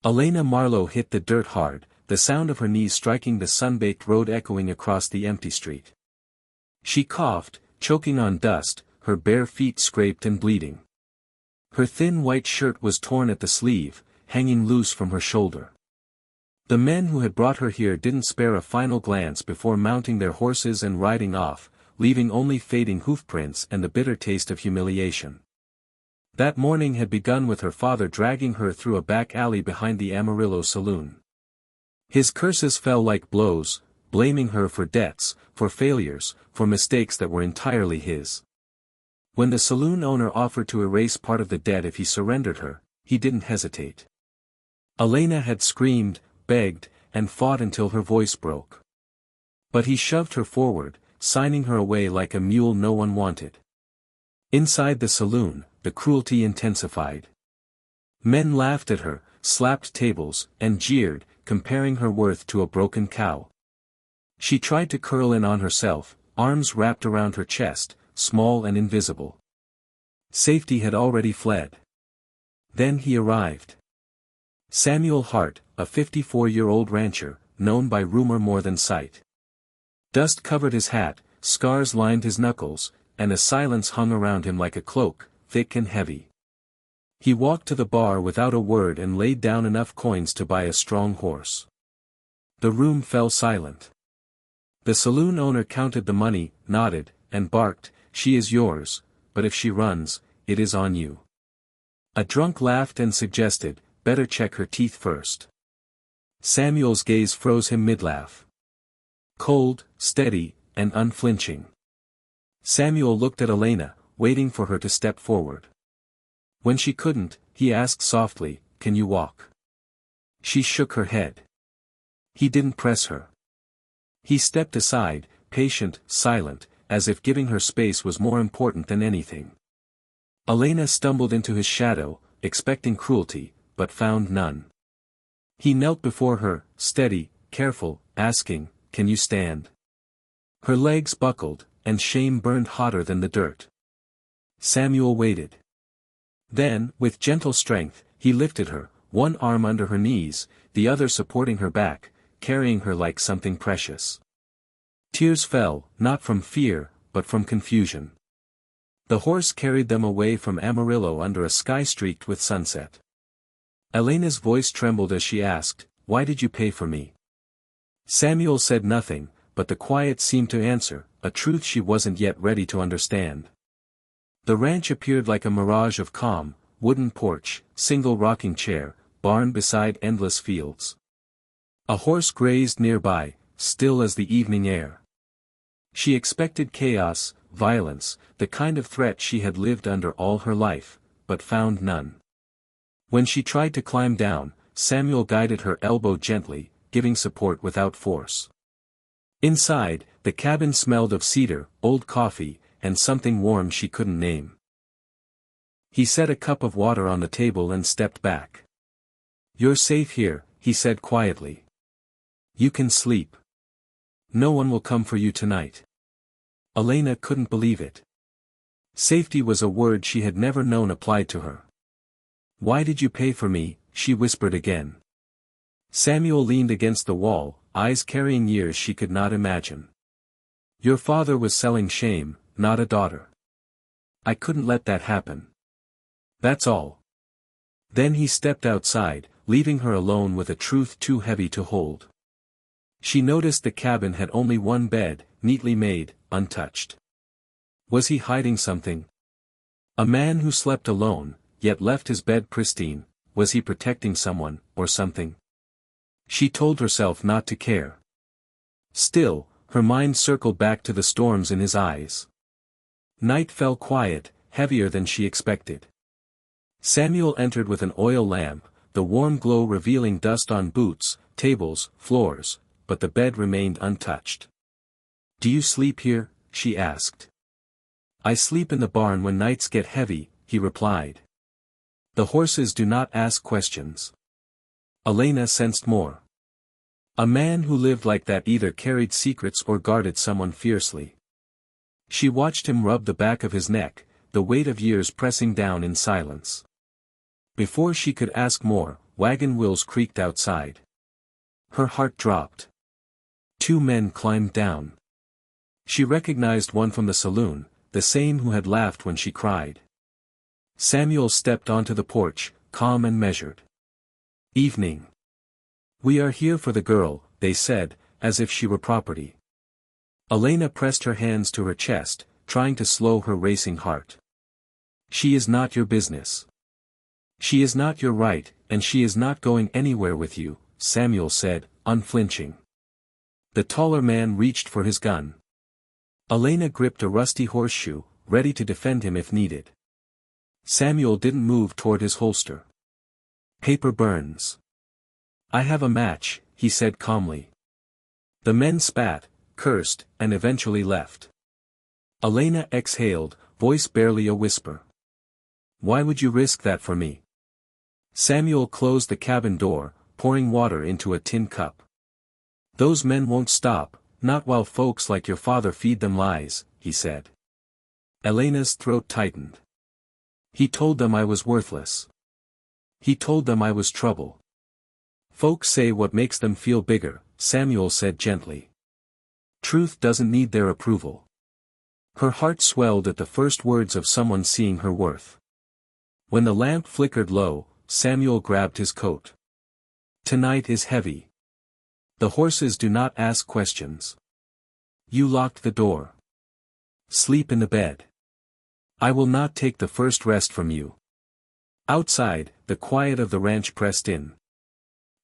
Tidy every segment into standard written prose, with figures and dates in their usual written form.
Elena Marlowe hit the dirt hard, the sound of her knees striking the sun-baked road echoing across the empty street. She coughed, choking on dust, her bare feet scraped and bleeding. Her thin white shirt was torn at the sleeve, hanging loose from her shoulder. The men who had brought her here didn't spare a final glance before mounting their horses and riding off, leaving only fading hoofprints and the bitter taste of humiliation. That morning had begun with her father dragging her through a back alley behind the Amarillo saloon. His curses fell like blows, blaming her for debts, for failures, for mistakes that were entirely his. When the saloon owner offered to erase part of the debt if he surrendered her, he didn't hesitate. Elena had screamed, begged, and fought until her voice broke. But he shoved her forward, signing her away like a mule no one wanted. Inside the saloon, the cruelty intensified. Men laughed at her, slapped tables, and jeered, comparing her worth to a broken cow. She tried to curl in on herself, arms wrapped around her chest, small and invisible. Safety had already fled. Then he arrived. Samuel Hart, a 54-year-old rancher, known by rumor more than sight. Dust covered his hat, scars lined his knuckles, and a silence hung around him like a cloak, thick and heavy. He walked to the bar without a word and laid down enough coins to buy a strong horse. The room fell silent. The saloon owner counted the money, nodded, and barked, "She is yours, but if she runs, it is on you." A drunk laughed and suggested, "Better check her teeth first." Samuel's gaze froze him mid-laugh. Cold, steady, and unflinching. Samuel looked at Elena, waiting for her to step forward. When she couldn't, he asked softly, "Can you walk?" She shook her head. He didn't press her. He stepped aside, patient, silent, as if giving her space was more important than anything. Elena stumbled into his shadow, expecting cruelty, but found none. He knelt before her, steady, careful, asking, "Can you stand?" Her legs buckled, and shame burned hotter than the dirt. Samuel waited. Then, with gentle strength, he lifted her, one arm under her knees, the other supporting her back, carrying her like something precious. Tears fell, not from fear, but from confusion. The horse carried them away from Amarillo under a sky streaked with sunset. Elena's voice trembled as she asked, "Why did you pay for me?" Samuel said nothing, but the quiet seemed to answer, a truth she wasn't yet ready to understand. The ranch appeared like a mirage of calm, wooden porch, single rocking chair, barn beside endless fields. A horse grazed nearby, still as the evening air. She expected chaos, violence, the kind of threat she had lived under all her life, but found none. When she tried to climb down, Samuel guided her elbow gently, giving support without force. Inside, the cabin smelled of cedar, old coffee, and something warm she couldn't name. He set a cup of water on the table and stepped back. "You're safe here," he said quietly. "You can sleep. No one will come for you tonight." Elena couldn't believe it. Safety was a word she had never known applied to her. "Why did you pay for me?" she whispered again. Samuel leaned against the wall, eyes carrying years she could not imagine. "Your father was selling shame, not a daughter. I couldn't let that happen. That's all." Then he stepped outside, leaving her alone with a truth too heavy to hold. She noticed the cabin had only one bed, neatly made, untouched. Was he hiding something? A man who slept alone, yet left his bed pristine, was he protecting someone, or something? She told herself not to care. Still, her mind circled back to the storms in his eyes. Night fell quiet, heavier than she expected. Samuel entered with an oil lamp, the warm glow revealing dust on boots, tables, floors, but the bed remained untouched. "Do you sleep here?" she asked. "I sleep in the barn when nights get heavy," he replied. "The horses do not ask questions." Elena sensed more. A man who lived like that either carried secrets or guarded someone fiercely. She watched him rub the back of his neck, the weight of years pressing down in silence. Before she could ask more, wagon wheels creaked outside. Her heart dropped. 2 men climbed down. She recognized one from the saloon, the same who had laughed when she cried. Samuel stepped onto the porch, calm and measured. Evening. We are here for the girl, they said, as if she were property. Elena pressed her hands to her chest, trying to slow her racing heart. She is not your business. She is not your right, and she is not going anywhere with you, Samuel said, unflinching. The taller man reached for his gun. Elena gripped a rusty horseshoe, ready to defend him if needed. Samuel didn't move toward his holster. Paper burns. I have a match, he said calmly. The men spat, cursed, and eventually left. Elena exhaled, voice barely a whisper. Why would you risk that for me? Samuel closed the cabin door, pouring water into a tin cup. Those men won't stop, not while folks like your father feed them lies, he said. Elena's throat tightened. He told them I was worthless. He told them I was trouble. Folks say what makes them feel bigger, Samuel said gently. Truth doesn't need their approval. Her heart swelled at the first words of someone seeing her worth. When the lamp flickered low, Samuel grabbed his coat. Tonight is heavy. The horses do not ask questions. You locked the door. Sleep in the bed. I will not take the first rest from you. Outside, the quiet of the ranch pressed in.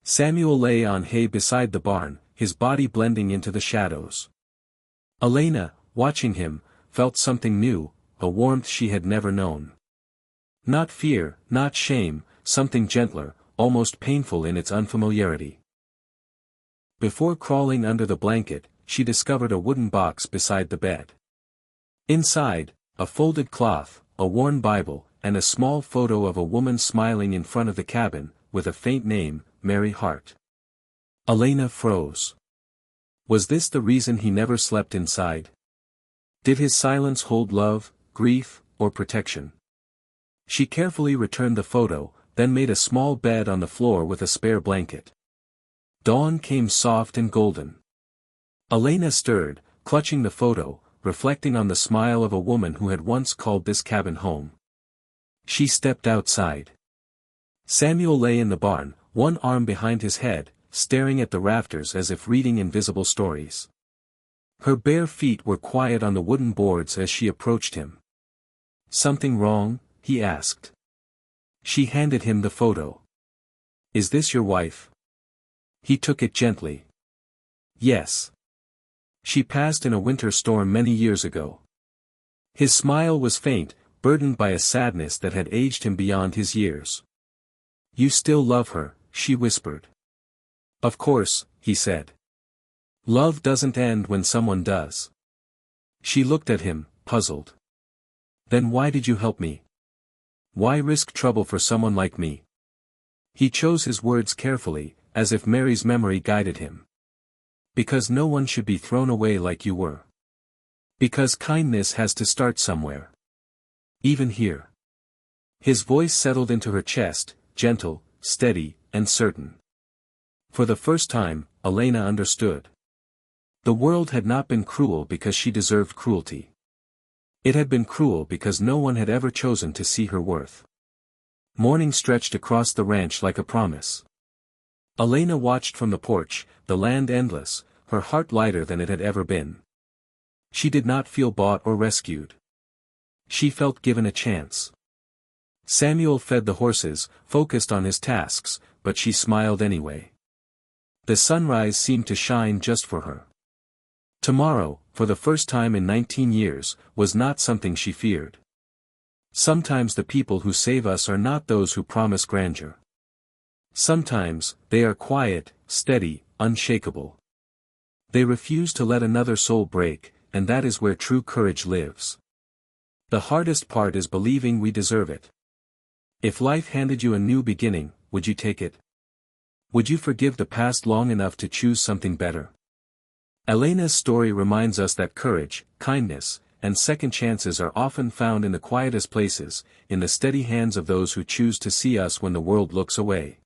Samuel lay on hay beside the barn, his body blending into the shadows. Elena, watching him, felt something new, a warmth she had never known. Not fear, not shame, something gentler, almost painful in its unfamiliarity. Before crawling under the blanket, she discovered a wooden box beside the bed. Inside, a folded cloth, a worn Bible, and a small photo of a woman smiling in front of the cabin, with a faint name, Mary Hart. Elena froze. Was this the reason he never slept inside? Did his silence hold love, grief, or protection? She carefully returned the photo, then made a small bed on the floor with a spare blanket. Dawn came soft and golden. Elena stirred, clutching the photo, reflecting on the smile of a woman who had once called this cabin home. She stepped outside. Samuel lay in the barn, one arm behind his head, staring at the rafters as if reading invisible stories. Her bare feet were quiet on the wooden boards as she approached him. Something wrong? He asked. She handed him the photo. Is this your wife? He took it gently. Yes. She passed in a winter storm many years ago. His smile was faint, burdened by a sadness that had aged him beyond his years. You still love her, she whispered. Of course, he said. Love doesn't end when someone does. She looked at him, puzzled. Then why did you help me? Why risk trouble for someone like me? He chose his words carefully, as if Mary's memory guided him. Because no one should be thrown away like you were. Because kindness has to start somewhere. Even here. His voice settled into her chest, gentle, steady, and certain. For the first time, Elena understood. The world had not been cruel because she deserved cruelty. It had been cruel because no one had ever chosen to see her worth. Morning stretched across the ranch like a promise. Elena watched from the porch, the land endless, her heart lighter than it had ever been. She did not feel bought or rescued. She felt given a chance. Samuel fed the horses, focused on his tasks, but she smiled anyway. The sunrise seemed to shine just for her. Tomorrow, for the first time in 19 years, was not something she feared. Sometimes the people who save us are not those who promise grandeur. Sometimes, they are quiet, steady, unshakable. They refuse to let another soul break, and that is where true courage lives. The hardest part is believing we deserve it. If life handed you a new beginning, would you take it? Would you forgive the past long enough to choose something better? Elena's story reminds us that courage, kindness, and second chances are often found in the quietest places, in the steady hands of those who choose to see us when the world looks away.